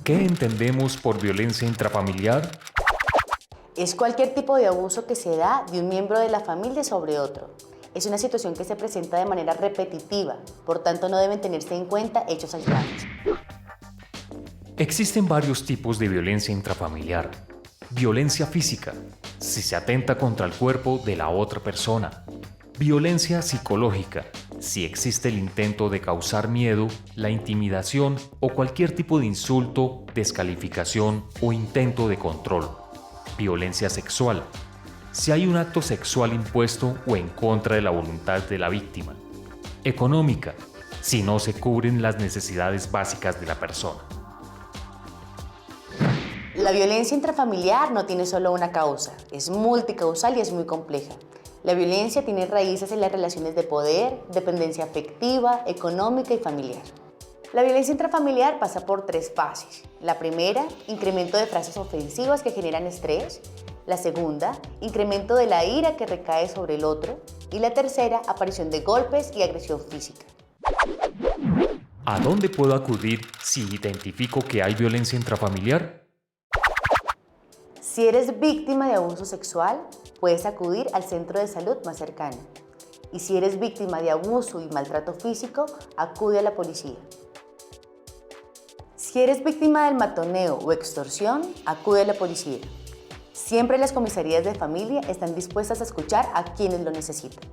¿Qué entendemos por violencia intrafamiliar? Es cualquier tipo de abuso que se da de un miembro de la familia sobre otro. Es una situación que se presenta de manera repetitiva, por tanto no deben tenerse en cuenta hechos aislados. Existen varios tipos de violencia intrafamiliar. Violencia física, si se atenta contra el cuerpo de la otra persona. Violencia psicológica, si existe el intento de causar miedo, la intimidación o cualquier tipo de insulto, descalificación o intento de control. Violencia sexual, si hay un acto sexual impuesto o en contra de la voluntad de la víctima. Económica, si no se cubren las necesidades básicas de la persona. La violencia intrafamiliar no tiene solo una causa, es multicausal y es muy compleja. La violencia tiene raíces en las relaciones de poder, dependencia afectiva, económica y familiar. La violencia intrafamiliar pasa por 3 fases. La primera, incremento de frases ofensivas que generan estrés. La segunda, incremento de la ira que recae sobre el otro. Y la tercera, aparición de golpes y agresión física. ¿A dónde puedo acudir si identifico que hay violencia intrafamiliar? Si eres víctima de abuso sexual, puedes acudir al centro de salud más cercano. Y si eres víctima de abuso y maltrato físico, acude a la policía. Si eres víctima del matoneo o extorsión, acude a la policía. Siempre las comisarías de familia están dispuestas a escuchar a quienes lo necesitan.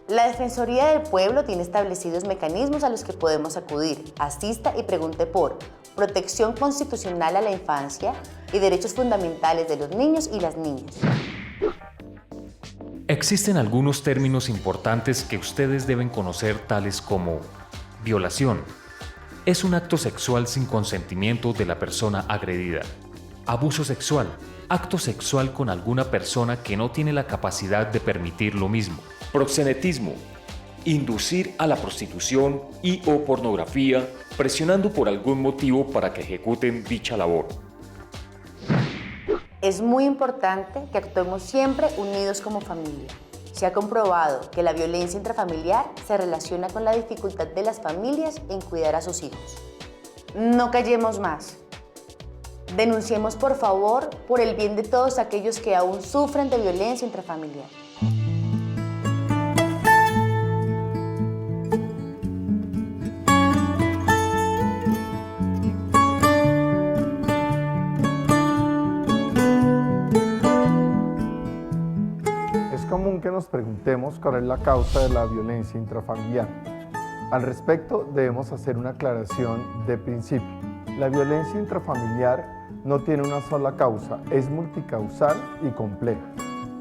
La Defensoría del Pueblo tiene establecidos mecanismos a los que podemos acudir. Asista y pregunte por protección constitucional a la infancia y derechos fundamentales de los niños y las niñas. Existen algunos términos importantes que ustedes deben conocer, tales como violación. Es un acto sexual sin consentimiento de la persona agredida. Abuso sexual. Acto sexual con alguna persona que no tiene la capacidad de permitir lo mismo. Proxenetismo. Inducir a la prostitución y o pornografía, presionando por algún motivo para que ejecuten dicha labor. Es muy importante que actuemos siempre unidos como familia. Se ha comprobado que la violencia intrafamiliar se relaciona con la dificultad de las familias en cuidar a sus hijos. No callemos más. Denunciemos por favor por el bien de todos aquellos que aún sufren de violencia intrafamiliar. Es común que nos preguntemos cuál es la causa de la violencia intrafamiliar. Al respecto, debemos hacer una aclaración de principio. La violencia intrafamiliar no tiene una sola causa, es multicausal y compleja.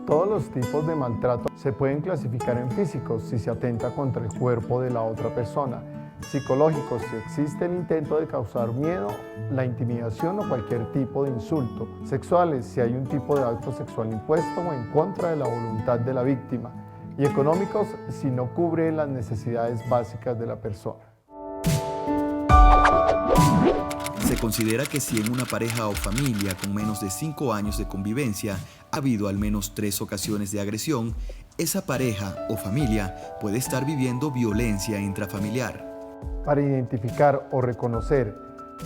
Todos los tipos de maltrato se pueden clasificar en físicos si se atenta contra el cuerpo de la otra persona, psicológicos si existe el intento de causar miedo, la intimidación o cualquier tipo de insulto, sexuales si hay un tipo de acto sexual impuesto o en contra de la voluntad de la víctima, y económicos si no cubre las necesidades básicas de la persona. Se considera que si en una pareja o familia con menos de 5 años de convivencia ha habido al menos 3 ocasiones de agresión, esa pareja o familia puede estar viviendo violencia intrafamiliar. Para identificar o reconocer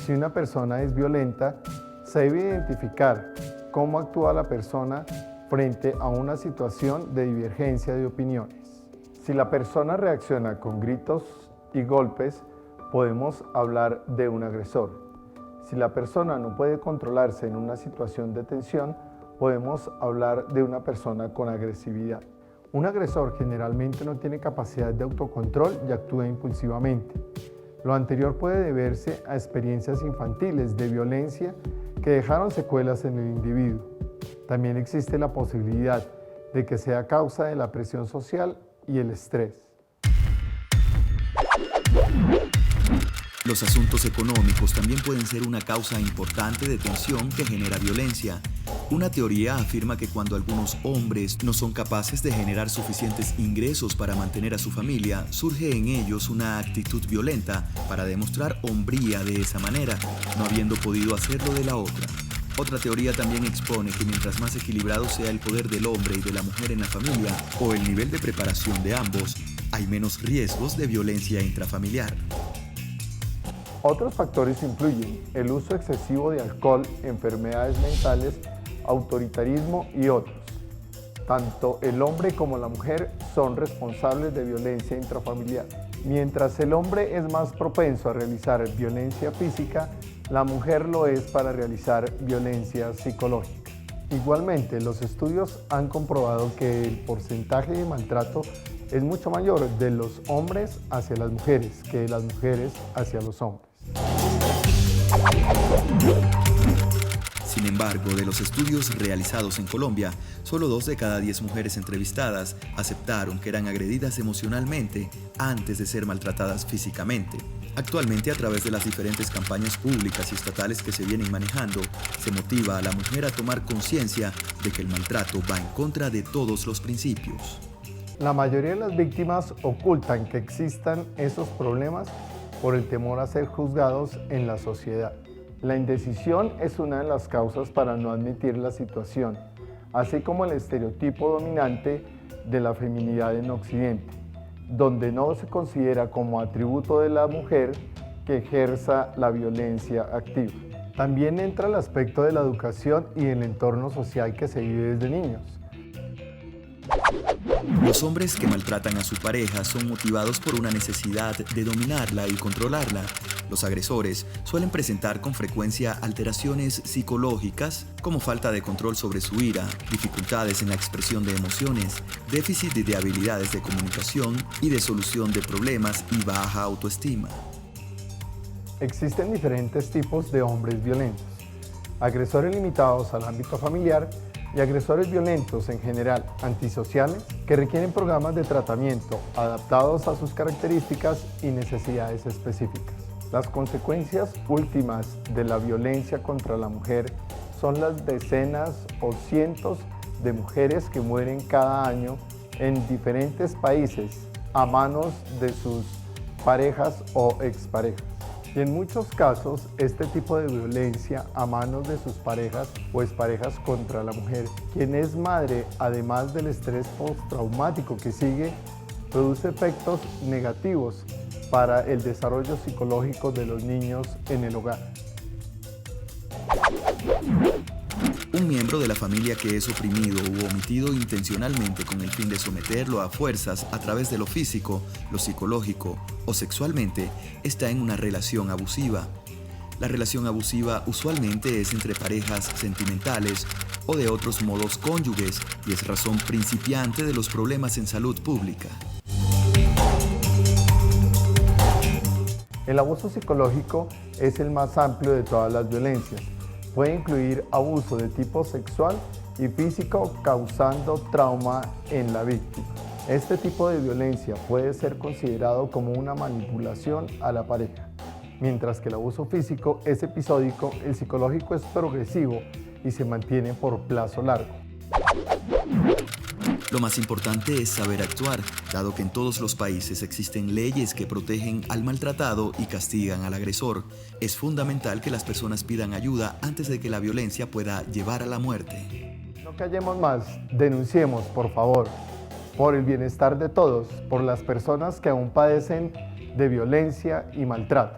si una persona es violenta, se debe identificar cómo actúa la persona frente a una situación de divergencia de opiniones. Si la persona reacciona con gritos y golpes, podemos hablar de un agresor. Si la persona no puede controlarse en una situación de tensión, podemos hablar de una persona con agresividad. Un agresor generalmente no tiene capacidad de autocontrol y actúa impulsivamente. Lo anterior puede deberse a experiencias infantiles de violencia que dejaron secuelas en el individuo. También existe la posibilidad de que sea causa de la presión social y el estrés. Los asuntos económicos también pueden ser una causa importante de tensión que genera violencia. Una teoría afirma que cuando algunos hombres no son capaces de generar suficientes ingresos para mantener a su familia, surge en ellos una actitud violenta para demostrar hombría de esa manera, no habiendo podido hacerlo de la otra. Otra teoría también expone que mientras más equilibrado sea el poder del hombre y de la mujer en la familia, o el nivel de preparación de ambos, hay menos riesgos de violencia intrafamiliar. Otros factores influyen: el uso excesivo de alcohol, enfermedades mentales, autoritarismo y otros. Tanto el hombre como la mujer son responsables de violencia intrafamiliar. Mientras el hombre es más propenso a realizar violencia física, la mujer lo es para realizar violencia psicológica. Igualmente, los estudios han comprobado que el porcentaje de maltrato es mucho mayor de los hombres hacia las mujeres que de las mujeres hacia los hombres. Sin embargo, de los estudios realizados en Colombia, solo 2 de cada 10 mujeres entrevistadas aceptaron que eran agredidas emocionalmente antes de ser maltratadas físicamente. Actualmente, a través de las diferentes campañas públicas y estatales que se vienen manejando, se motiva a la mujer a tomar conciencia de que el maltrato va en contra de todos los principios. La mayoría de las víctimas ocultan que existan esos problemas por el temor a ser juzgados en la sociedad. La indecisión es una de las causas para no admitir la situación, así como el estereotipo dominante de la feminidad en Occidente, donde no se considera como atributo de la mujer que ejerza la violencia activa. También entra el aspecto de la educación y el entorno social que se vive desde niños. Los hombres que maltratan a su pareja son motivados por una necesidad de dominarla y controlarla. Los agresores suelen presentar con frecuencia alteraciones psicológicas como falta de control sobre su ira, dificultades en la expresión de emociones, déficit de habilidades de comunicación y de solución de problemas y baja autoestima. Existen diferentes tipos de hombres violentos: agresores limitados al ámbito familiar y agresores violentos en general, antisociales, que requieren programas de tratamiento adaptados a sus características y necesidades específicas. Las consecuencias últimas de la violencia contra la mujer son las decenas o cientos de mujeres que mueren cada año en diferentes países a manos de sus parejas o exparejas. Y en muchos casos, este tipo de violencia a manos de sus parejas o exparejas contra la mujer, quien es madre, además del estrés postraumático que sigue, produce efectos negativos para el desarrollo psicológico de los niños en el hogar. Un miembro de la familia que es oprimido u omitido intencionalmente con el fin de someterlo a fuerzas a través de lo físico, lo psicológico o sexualmente está en una relación abusiva. La relación abusiva usualmente es entre parejas sentimentales o de otros modos cónyuges y es razón principiante de los problemas en salud pública. El abuso psicológico es el más amplio de todas las violencias. Puede incluir abuso de tipo sexual y físico causando trauma en la víctima. Este tipo de violencia puede ser considerado como una manipulación a la pareja. Mientras que el abuso físico es episódico, el psicológico es progresivo y se mantiene por plazo largo. Lo más importante es saber actuar, dado que en todos los países existen leyes que protegen al maltratado y castigan al agresor. Es fundamental que las personas pidan ayuda antes de que la violencia pueda llevar a la muerte. No callemos más, denunciemos, por favor, por el bienestar de todos, por las personas que aún padecen de violencia y maltrato.